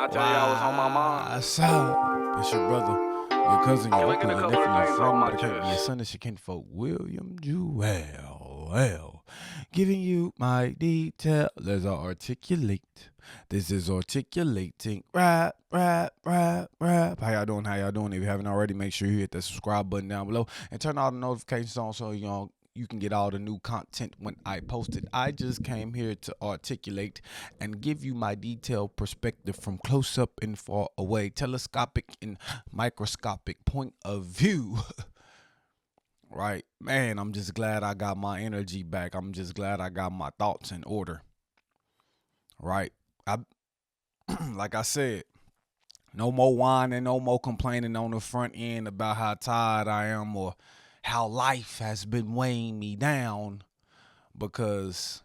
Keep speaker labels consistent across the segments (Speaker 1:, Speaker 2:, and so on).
Speaker 1: I tell you I was on my mind?
Speaker 2: What's up? It's your brother, your cousin, your
Speaker 1: Slinging
Speaker 2: uncle,
Speaker 1: a
Speaker 2: your
Speaker 1: couple of
Speaker 2: nephew, your
Speaker 1: things off
Speaker 2: friend,
Speaker 1: my
Speaker 2: but I can't be your
Speaker 1: chest.
Speaker 2: son. It's your kinfolk, William Jewell. Giving you my detail as I articulate. This is articulating rap. How y'all doing? If you haven't already, make sure you hit the subscribe button down below and turn all the notifications on so you can get all the new content when I post it. I just came here to articulate and give you my detailed perspective from close up and far away, telescopic and microscopic point of view. Right, man, I'm just glad I got my energy back. I'm just glad I got my thoughts in order. Right, I like I said, no more whining, no more complaining on the front end about how tired I am or how life has been weighing me down, because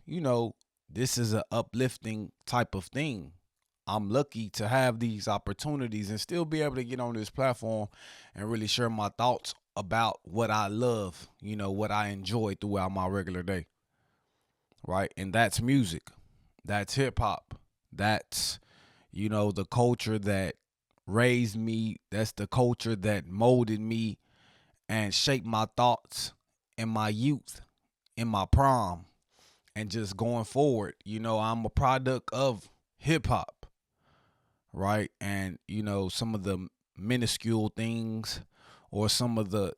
Speaker 2: this is a uplifting type of thing. I'm lucky to have these opportunities and still be able to get on this platform and really share my thoughts about what I love, what I enjoy throughout my regular day. Right? And that's music. That's hip hop. That's, the culture that raised me. That's the culture that molded me and shaped my thoughts in my youth, in my prime, and just going forward. I'm a product of hip hop, right? And some of the minuscule things or some of the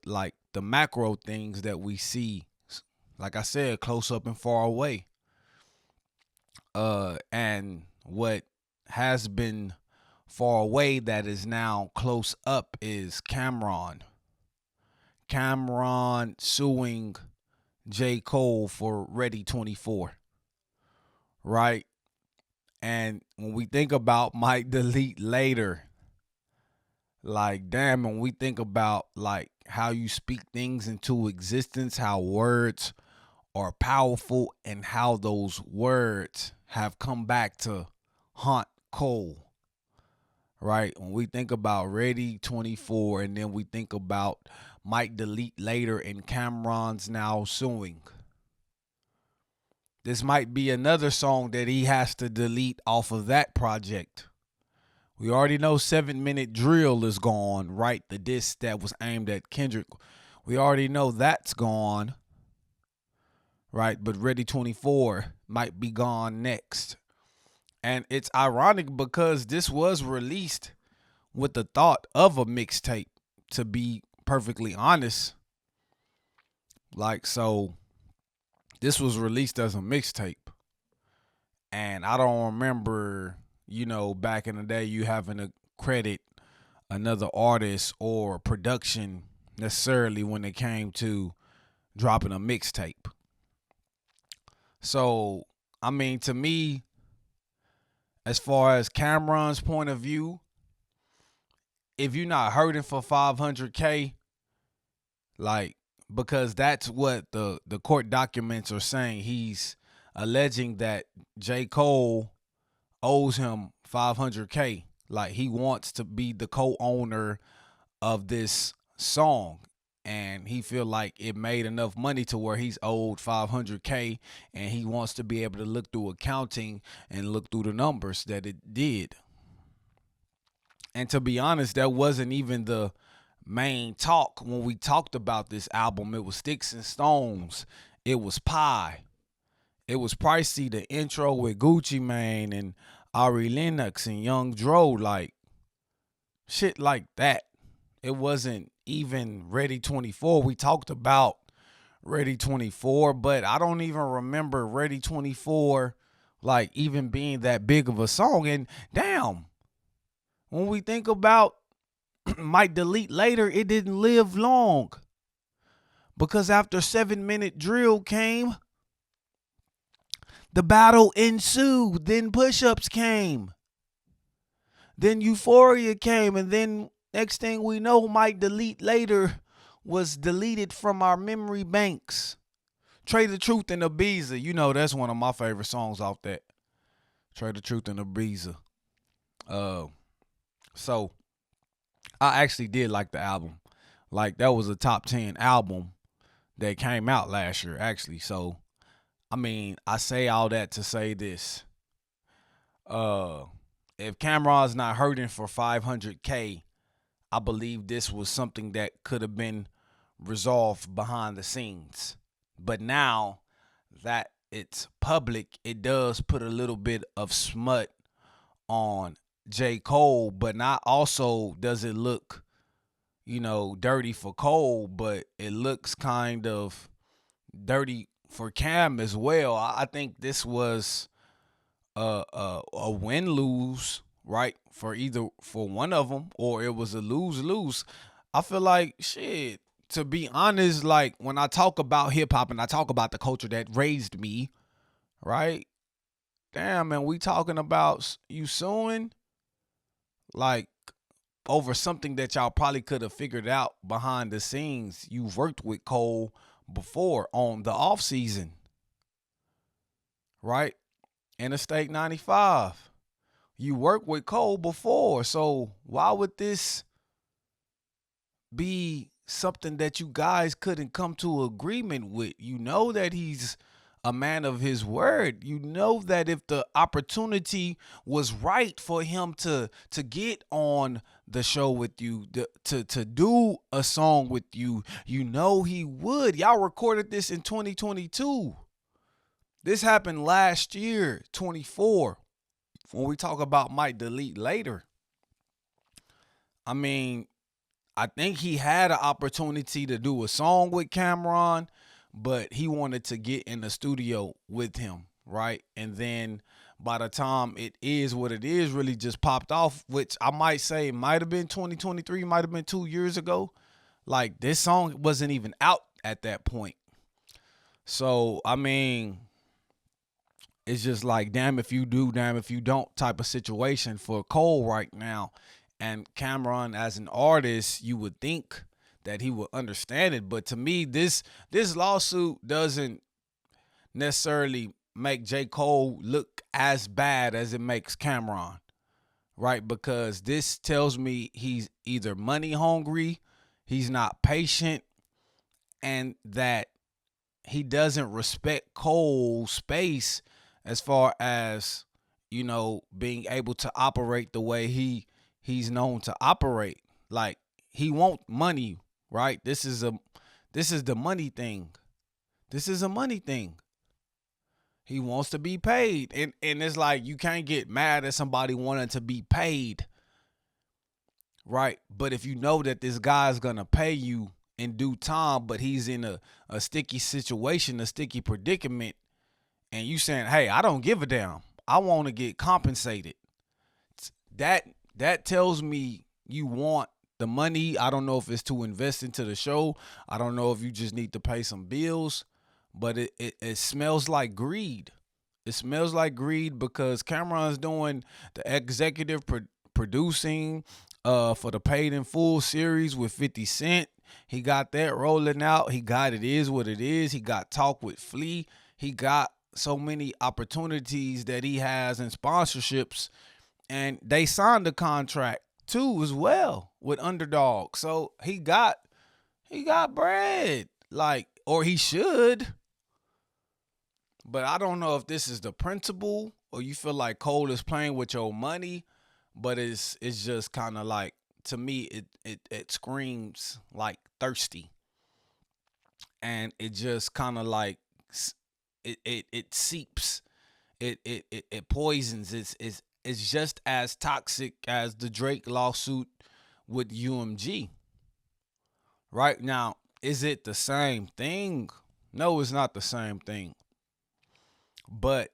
Speaker 2: the macro things that we see, like I said, close up and far away. And what has been far away that is now close up is Camron. Camron suing J. Cole for Ready 24, right? And when we think about might delete later, like damn, when we think about like how you speak things into existence, how words are powerful and how those words have come back to haunt Cole, right? When we think about Ready 24 and then we think about might delete later and Cameron's now suing. This might be another song that he has to delete off of that project. We already know 7 Minute Drill is gone, right? The disc that was aimed at Kendrick. We already know that's gone, right? But Ready 24 might be gone next. And it's ironic because this was released with the thought of a mixtape, to be perfectly honest. So this was released as a mixtape. And I don't remember, back in the day, you having to credit another artist or production necessarily when it came to dropping a mixtape. So, I mean, to me, as far as Cameron's point of view, if you're not hurting for 500K, because that's what the court documents are saying. He's alleging that J. Cole owes him 500K. Like he wants to be the co-owner of this song. And he feel like it made enough money to where he's owed 500K, and he wants to be able to look through accounting and look through the numbers that it did. And to be honest, that wasn't even the main talk when we talked about this album. It was Sticks and Stones. It was Pie. It was Pricey, the intro with Gucci Mane and Ari Lennox and Young Dro, like shit like that. It wasn't even Ready 24. We talked about Ready 24, but I don't even remember Ready 24 like even being that big of a song. And damn, when we think about might delete later, it didn't live long. Because after 7 Minute Drill came, the battle ensued. Then push-ups came. Then Euphoria came. And then next thing we know, might delete later was deleted from our memory banks. Trade the Truth and Ibiza. That's one of my favorite songs off that. Trade the Truth and Ibiza. So I actually did like the album. Like that was a top 10 album that came out last year, actually. So I mean, I say all that to say this. if Camron's not hurting for 500K, I believe this was something that could have been resolved behind the scenes. But now that it's public, it does put a little bit of smut on J. Cole, but not also does it look, dirty for Cole, but it looks kind of dirty for Cam as well. I think this was a win lose, right? For one of them, or it was a lose lose. I feel like shit. To be honest, like when I talk about hip hop and I talk about the culture that raised me, right? Damn, man, we talking about you suing like over something that y'all probably could have figured out behind the scenes. You've worked with Cole before on the off season, right? Interstate 95. You worked with Cole before, so why would this be something that you guys couldn't come to agreement with? You know that he's a man of his word. You know that if the opportunity was right for him to get on the show with you, to do a song with you, you know he would. Y'all recorded this in 2022. This happened last year, 24. When we talk about might delete later, I mean, I think he had an opportunity to do a song with Camron, but he wanted to get in the studio with him, right? And then by the time it is what it is, really just popped off, which I might say might have been 2023, might have been 2 years ago. Like this song wasn't even out at that point. So, I mean, it's just like, damn if you do, damn if you don't type of situation for Cole right now. And Camron, as an artist, you would think that he would understand it. But to me, this lawsuit doesn't necessarily make J. Cole look as bad as it makes Camron, right? Because this tells me he's either money hungry, he's not patient, and that he doesn't respect Cole's space as far as, being able to operate the way he's known to operate. Like he want money, right? This is the money thing. This is a money thing. He wants to be paid. And it's like you can't get mad at somebody wanting to be paid. Right? But if you know that this guy's gonna pay you in due time, but he's in a sticky situation, a sticky predicament, and you saying, hey, I don't give a damn. I want to get compensated. That tells me you want the money. I don't know if it's to invest into the show. I don't know if you just need to pay some bills, but it smells like greed. It smells like greed because Cameron's doing the executive producing for the Paid in Full series with 50 Cent. He got that rolling out. He got It Is What It Is. He got Talk with Flea. He got so many opportunities that he has in sponsorships, and they signed a contract too as well with Underdog. So he got bread, like, or he should. But I don't know if this is the principle or you feel like Cole is playing with your money, but it's just kind of like, to me it screams like thirsty, and it just kind of like it seeps, it poisons. It's just as toxic as the Drake lawsuit with UMG. Right now, is it the same thing? No, it's not the same thing. But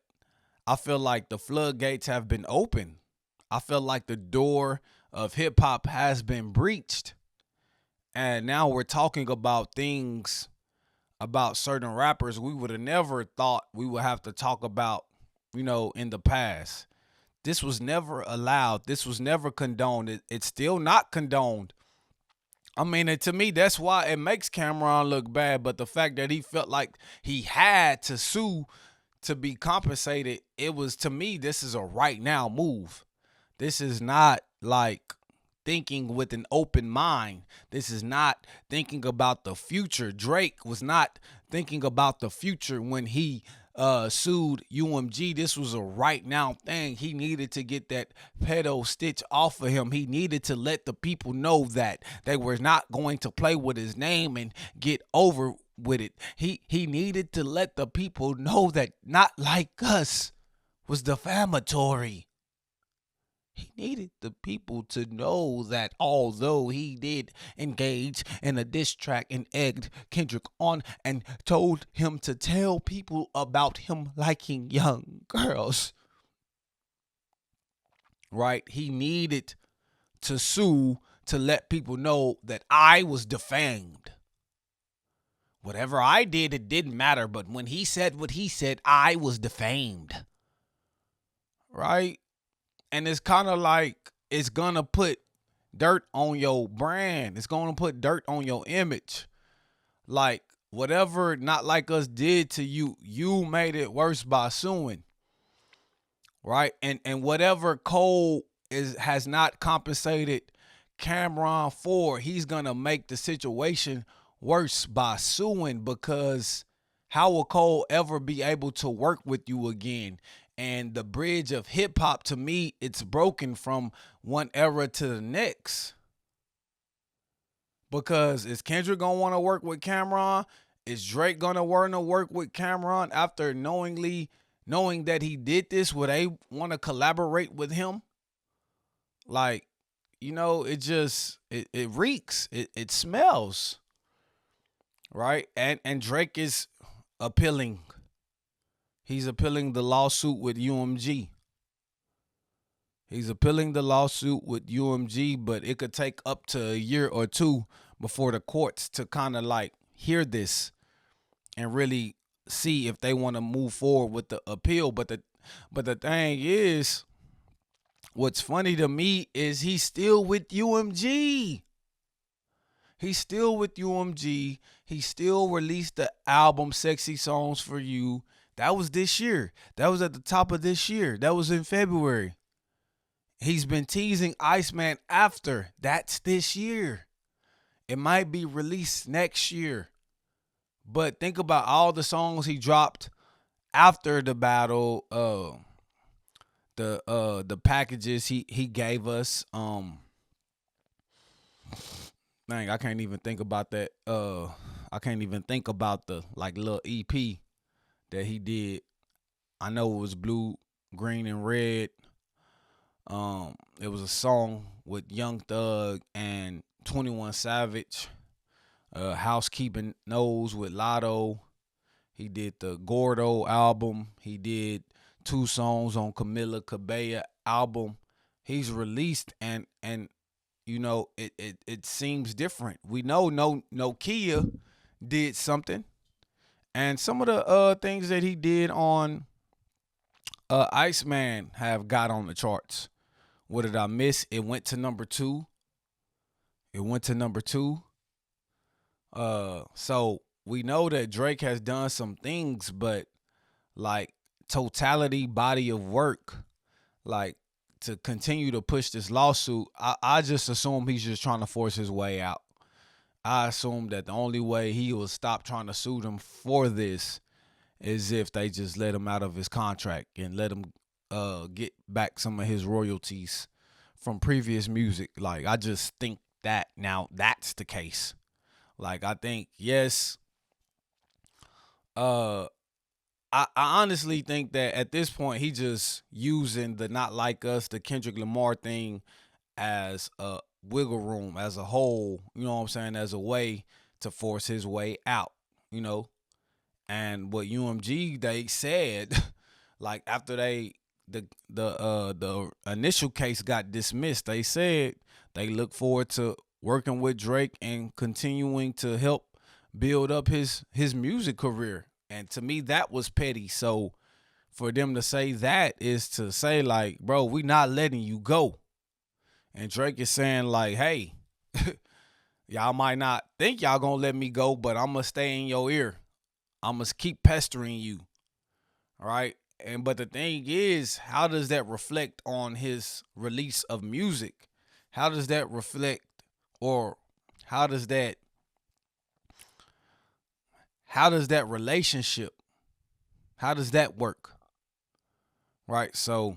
Speaker 2: I feel like the floodgates have been opened. I feel like the door of hip hop has been breached. And now we're talking about things, about certain rappers we would have never thought we would have to talk about, in the past. This was never allowed. This was never condoned. It's still not condoned. I mean, and to me, that's why it makes Camron look bad. But the fact that he felt like he had to sue to be compensated, it was, to me, this is a right now move. This is not like thinking with an open mind. This is not thinking about the future. Drake was not thinking about the future when he sued UMG. This was a right now thing. He needed to get that pedo stitch off of him. He needed to let the people know that they were not going to play with his name and get over with it. He needed to let the people know that Not Like Us was defamatory. He needed the people to know that although he did engage in a diss track and egged Kendrick on and told him to tell people about him liking young girls, right? He needed to sue to let people know that I was defamed. Whatever I did, it didn't matter. But when he said what he said, I was defamed. Right? And it's kind of like it's going to put dirt on your brand. It's going to put dirt on your image. Like, whatever Not Like Us did to you, you made it worse by suing. Right? And whatever Cole has not compensated Camron for, he's going to make the situation worse by suing, because how will Cole ever be able to work with you again? And the bridge of hip hop, to me, it's broken from one era to the next. Because is Kendrick gonna want to work with Camron? Is Drake gonna want to work with Camron after knowing that he did this? Would they want to collaborate with him? Like, it reeks. It smells. Right? And Drake is appealing. He's appealing the lawsuit with UMG. He's appealing the lawsuit with UMG, but it could take up to a year or two before the courts to kind of like hear this and really see if they want to move forward with the appeal. But the thing is, what's funny to me is he's still with UMG. He's still with UMG. He still released the album Sexy Songs for You. That was this year. That was at the top of this year. That was in February. He's been teasing Iceman after. That's this year. It might be released next year. But think about all the songs he dropped after the battle, the packages he gave us. I can't even think about that. I can't even think about the like little EP that he did. I know it was blue, green, and red. It was a song with Young Thug and 21 Savage. Housekeeping Knows with Lotto. He did the Gordo album. He did 2 songs on Camila Cabello album. He's released and it seems different. We know no Kia did something, and some of the things that he did on Iceman have got on the charts. What did I miss? It went to number 2. So we know that Drake has done some things, but like totality body of work, like to continue to push this lawsuit, I just assume he's just trying to force his way out. I assume that the only way he will stop trying to sue them for this is if they just let him out of his contract and let him get back some of his royalties from previous music. Like, I just think that now that's the case. Like, I think, yes, I honestly think that at this point he just using the Not Like Us, the Kendrick Lamar thing as a wiggle room, as a whole, you know what I'm saying, as a way to force his way out, you know. And what UMG they said, like after the initial case got dismissed, they said they look forward to working with Drake and continuing to help build up his music career. And to me, that was petty. So for them to say that is to say, like, bro, we not letting you go. And Drake is saying, like, hey, y'all might not think y'all gonna let me go, but I'm gonna stay in your ear. I'm gonna keep pestering you. All right. But the thing is, how does that reflect on his release of music? How does that reflect, or how does that relationship, How does that work? Right? So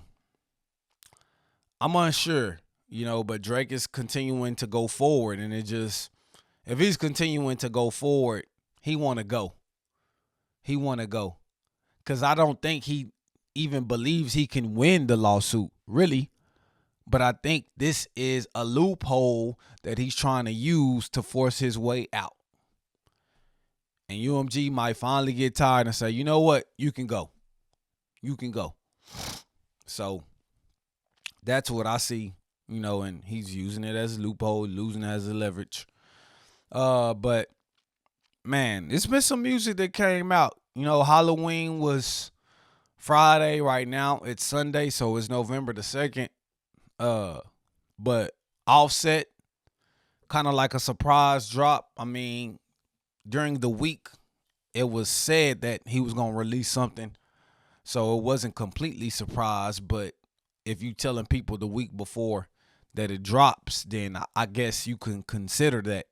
Speaker 2: I'm unsure, but Drake is continuing to go forward, and it just, if he's continuing to go forward, he want to go. He want to go. Cuz I don't think he even believes he can win the lawsuit, really. But I think this is a loophole that he's trying to use to force his way out. And UMG might finally get tired and say, you know what? You can go. You can go. So that's what I see, and he's using it as a loophole, losing it as a leverage. But man, it's been some music that came out. Halloween was Friday. Right now it's Sunday, so it's November the 2nd. But Offset, kind of like a surprise drop. I mean, during the week, it was said that he was gonna release something, so it wasn't completely surprised. But if you telling people the week before that it drops, then I guess you can consider that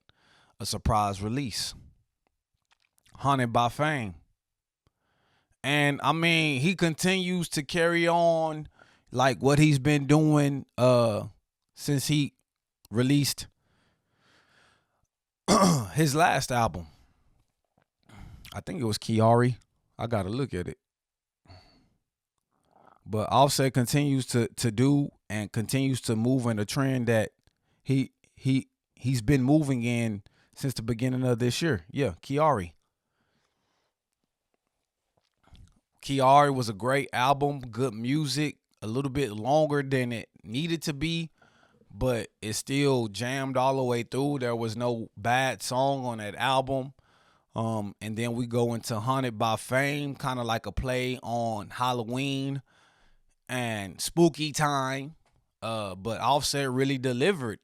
Speaker 2: a surprise release. Haunted by Fame. And I mean, he continues to carry on like what he's been doing since he released his last album. I think it was Kiari. I gotta look at it. But Offset continues to do and continues to move in a trend that he's been moving in since the beginning of this year. Yeah, Kiari. Kiari was a great album, good music, a little bit longer than it needed to be, but it still jammed all the way through. There was no bad song on that album. And then we go into Haunted by Fame, kind of like a play on Halloween and spooky time. But Offset really delivered.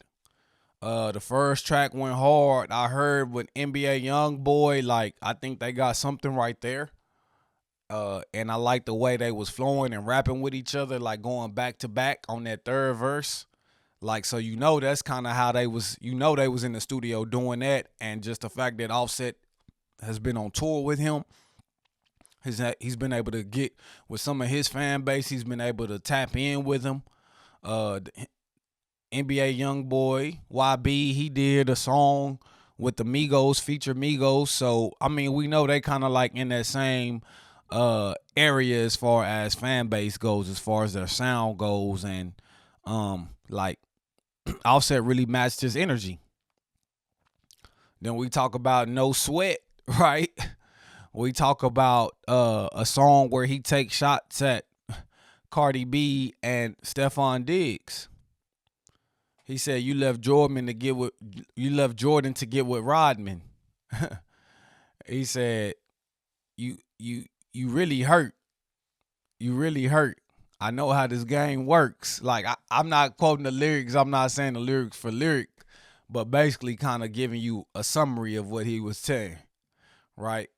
Speaker 2: The first track went hard. I heard with NBA Youngboy, like I think they got something right there. And I like the way they was flowing and rapping with each other, like going back to back on that third verse. Like, so that's kind of how they was, they was in the studio doing that. And just the fact that Offset has been on tour with him, he's been able to get with some of his fan base. He's been able to tap in with him. NBA Youngboy, YB, he did a song with the Migos, feature Migos. So, I mean, we know they kind of like in that same area as far as fan base goes, as far as their sound goes. And like Offset really matched his energy. Then we talk about No Sweat, right? We talk about a song where he takes shots at Cardi B and Stephon Diggs. He said, "You left Jordan to get with Rodman." He said, "You really hurt. You really hurt. I know how this game works." Like I'm not quoting the lyrics. I'm not saying the lyrics for lyric, but basically kind of giving you a summary of what he was saying, right?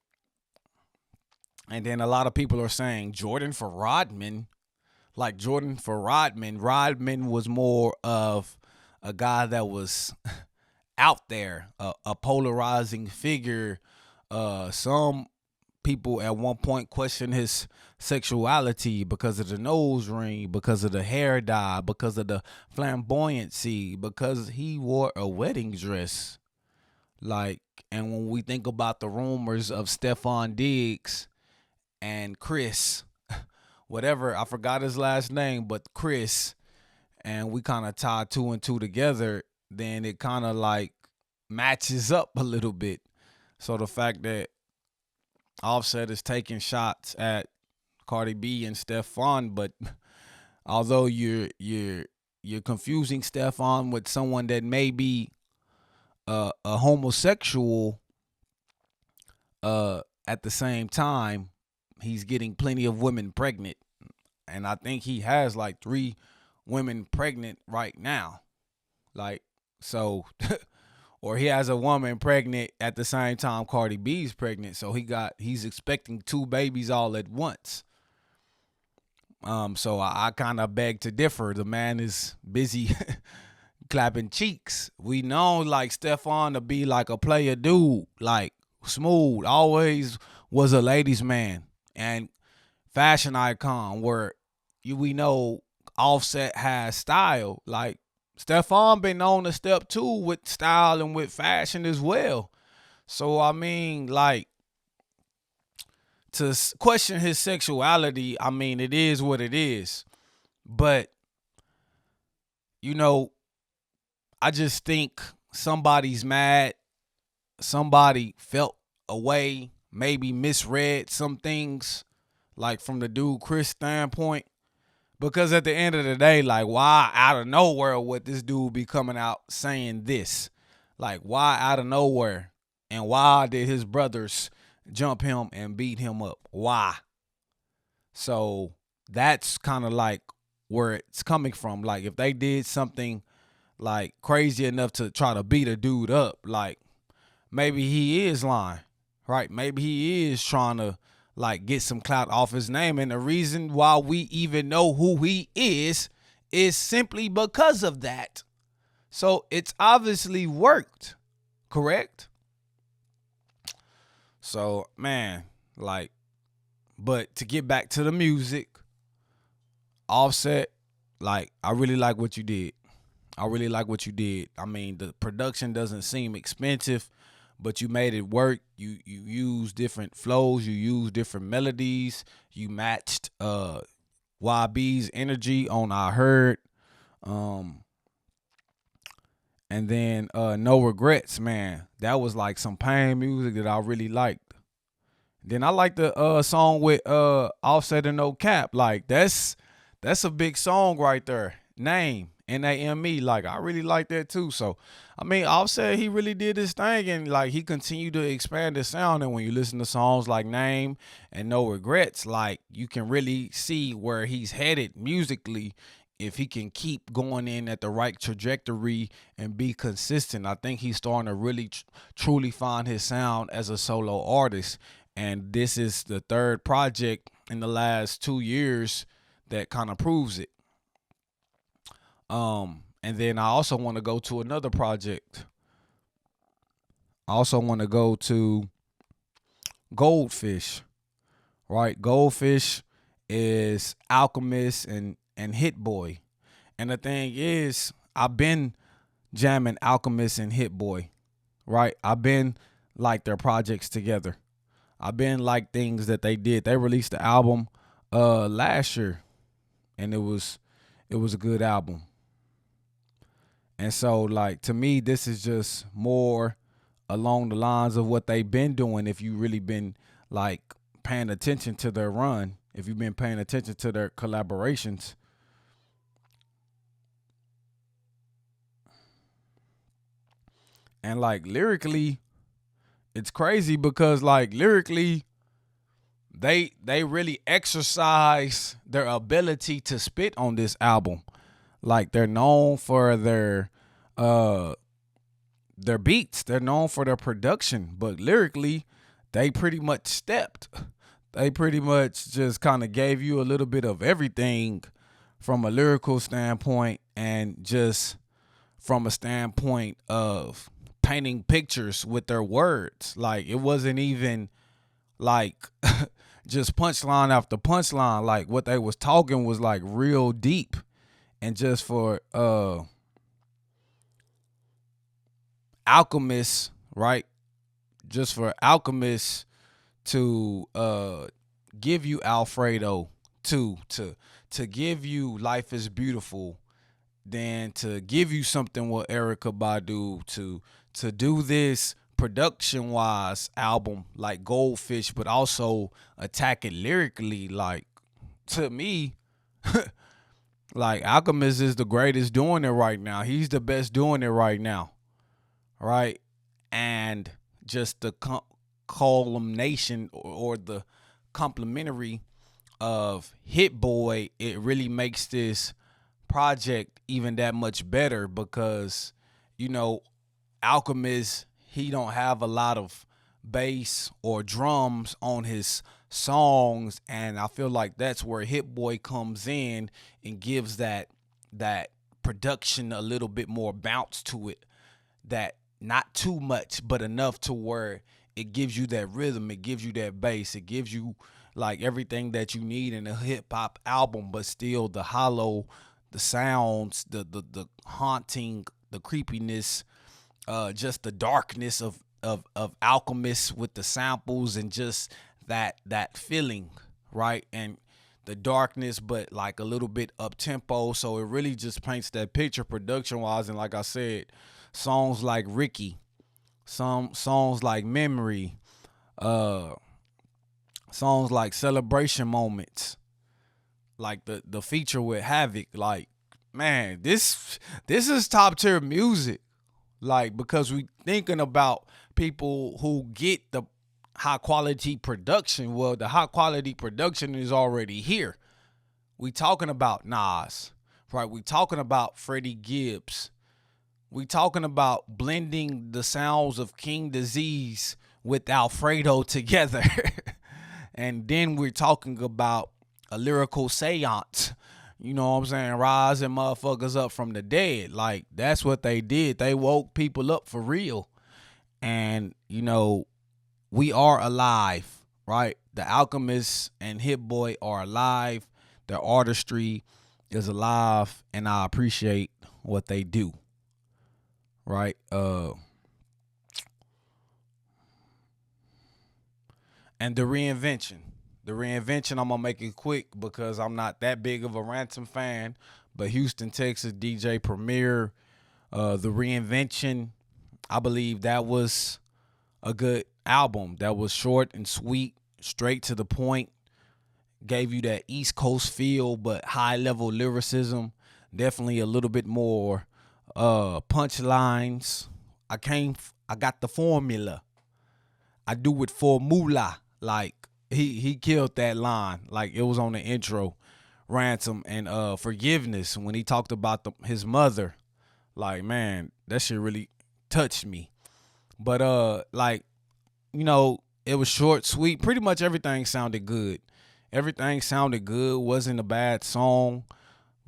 Speaker 2: And then a lot of people are saying Jordan for Rodman, like Jordan for Rodman. Rodman was more of a guy that was out there, a polarizing figure. Some people at one point questioned his sexuality because of the nose ring, because of the hair dye, because of the flamboyancy, because he wore a wedding dress. Like, and when we think about the rumors of Stephon Diggs and Chris, whatever, I forgot his last name, but Chris, and we kind of tie two and two together, then it kind of like matches up a little bit. So the fact that Offset is taking shots at Cardi B and Stephon, but although you're confusing Stephon with someone that may be a homosexual, at the same time, he's getting plenty of women pregnant. And I think he has like 3 women pregnant right now. Like, so, or he has a woman pregnant at the same time Cardi B's pregnant. So he's expecting 2 babies all at once. So I kind of beg to differ. The man is busy clapping cheeks. We know like Stephon to be like a player dude, like smooth, always was a ladies' man. And fashion icon where we know Offset has style. Like Stephon been known to step two with style and with fashion as well. So I mean, like to question his sexuality, I mean, it is what it is. But you know, I just think somebody's mad. Somebody felt a way, maybe misread some things, like from the dude Chris standpoint. Because at the end of the day, like, why out of nowhere would this dude be coming out saying this? Like, why out of nowhere? And why did his brothers jump him and beat him up? Why? So that's kind of like where it's coming from. Like, if they did something like crazy enough to try to beat a dude up, like maybe he is lying, right? Maybe he is trying to like get some clout off his name. And the reason why we even know who he is simply because of that. So it's obviously worked, correct? So, man, like, but to get back to the music, Offset, like, I really like what you did. I really like what you did. I mean, the production doesn't seem expensive, but you made it work. You use different flows, you use different melodies, you matched YB's energy on I Heard. And then No Regrets, man. That was like some pain music that I really liked. Then I like the song with Offset and No Cap. Like that's a big song right there. Name, Name. Like I really like that too. So I mean, Offset, he really did his thing, and like he continued to expand his sound. And when you listen to songs like Name and No Regrets, like you can really see where he's headed musically if he can keep going in at the right trajectory and be consistent. I think he's starting to really truly find his sound as a solo artist. And this is the third project in the last 2 years that kind of proves it. And then I also want to go to another project. I also want to go to Goldfish, right? Goldfish is Alchemist and Hit Boy. And the thing is, I've been jamming Alchemist and Hit Boy, right? I've been like their projects together. I've been like things that they did. They released the album last year, and it was a good album. And so, like, to me, this is just more along the lines of what they've been doing. If you really been like paying attention to their run, if you've been paying attention to their collaborations. And like lyrically, it's crazy because like lyrically, they really exercise their ability to spit on this album. Like they're known for uh their beats. They're known for their production, but lyrically, they pretty much stepped. They pretty much just kind of gave you a little bit of everything from a lyrical standpoint and just from a standpoint of painting pictures with their words. Like it wasn't even like just punchline after punchline. Like what they was talking was like real deep. And just for Alchemist, right? Just for Alchemist to give you Alfredo to give you Life is Beautiful, then to give you something with Erica Badu, to do this production wise album like Goldfish, but also attack it lyrically. Like to me, like Alchemist is the greatest doing it right now. He's the best doing it right now, right? And just the culmination or the complementary of Hit Boy, it really makes this project even that much better because you know Alchemist, he don't have a lot of bass or drums on his songs, and I feel like that's where Hit Boy comes in and gives that production a little bit more bounce to it. That not too much, but enough to where it gives you that rhythm, it gives you that bass, it gives you like everything that you need in a hip hop album, but still the hollow, the sounds, the haunting, the creepiness, just the darkness of Alchemist with the samples and just that feeling, right? And the darkness, but like a little bit up tempo. So it really just paints that picture production wise. And like I said, songs like Ricky, some songs like Memory, uh, songs like Celebration Moments, like the feature with Havoc. Like, man, this is top tier music. Like, because we thinking about people who get the high quality production. Well, the high quality production is already here. We talking about Nas, right? We talking about Freddie Gibbs. We talking about blending the sounds of King Disease with Alfredo together. And then we're talking about a lyrical seance. You know what I'm saying? Rising motherfuckers up from the dead. Like, that's what they did. They woke people up for real. And, you know, we are alive, right? The Alchemist and Hit Boy are alive. Their artistry is alive. And I appreciate what they do, right? And the reinvention. The reinvention, I'm going to make it quick because I'm not that big of a Ransom fan. But Houston, Texas, DJ Premier, the reinvention, I believe that was a good album. That was short and sweet, straight to the point. Gave you that East Coast feel, but high level lyricism. Definitely a little bit more punchlines. I got the formula. I do it for moolah. Like, he killed that line. Like, it was on the intro. Ransom and forgiveness when he talked about his mother. Like, man, that shit really touched me. But like, you know, it was short, sweet. Pretty much everything sounded good. Everything sounded good. Wasn't a bad song.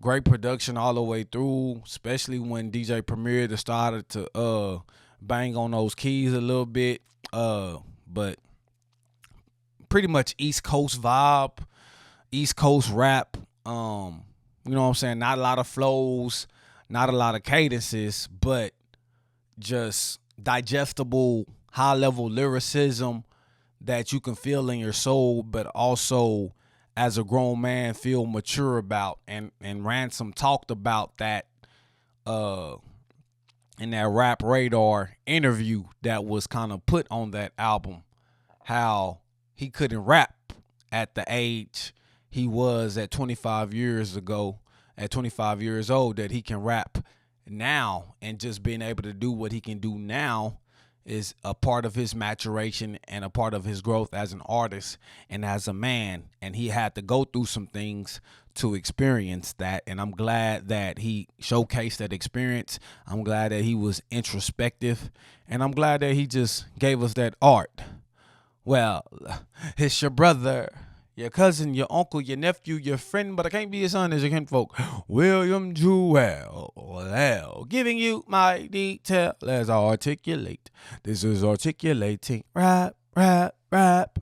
Speaker 2: Great production all the way through, especially when DJ Premier started to bang on those keys a little bit. But pretty much East Coast vibe, East Coast rap. You know what I'm saying? Not a lot of flows, not a lot of cadences, but just digestible, high level lyricism that you can feel in your soul, but also as a grown man feel mature about. And Ransom talked about that in that Rap Radar interview that was kind of put on that album, how he couldn't rap at the age he was at 25 years ago, at 25 years old, that he can rap now. And just being able to do what he can do now is a part of his maturation and a part of his growth as an artist and as a man. And he had to go through some things to experience that. And I'm glad that he showcased that experience. I'm glad that he was introspective. And I'm glad that he just gave us that art. Well, it's your brother, your cousin, your uncle, your nephew, your friend, but I can't be your son as your kinfolk, William Jewell, giving you my detail as I articulate. This is articulating rap, rap, rap.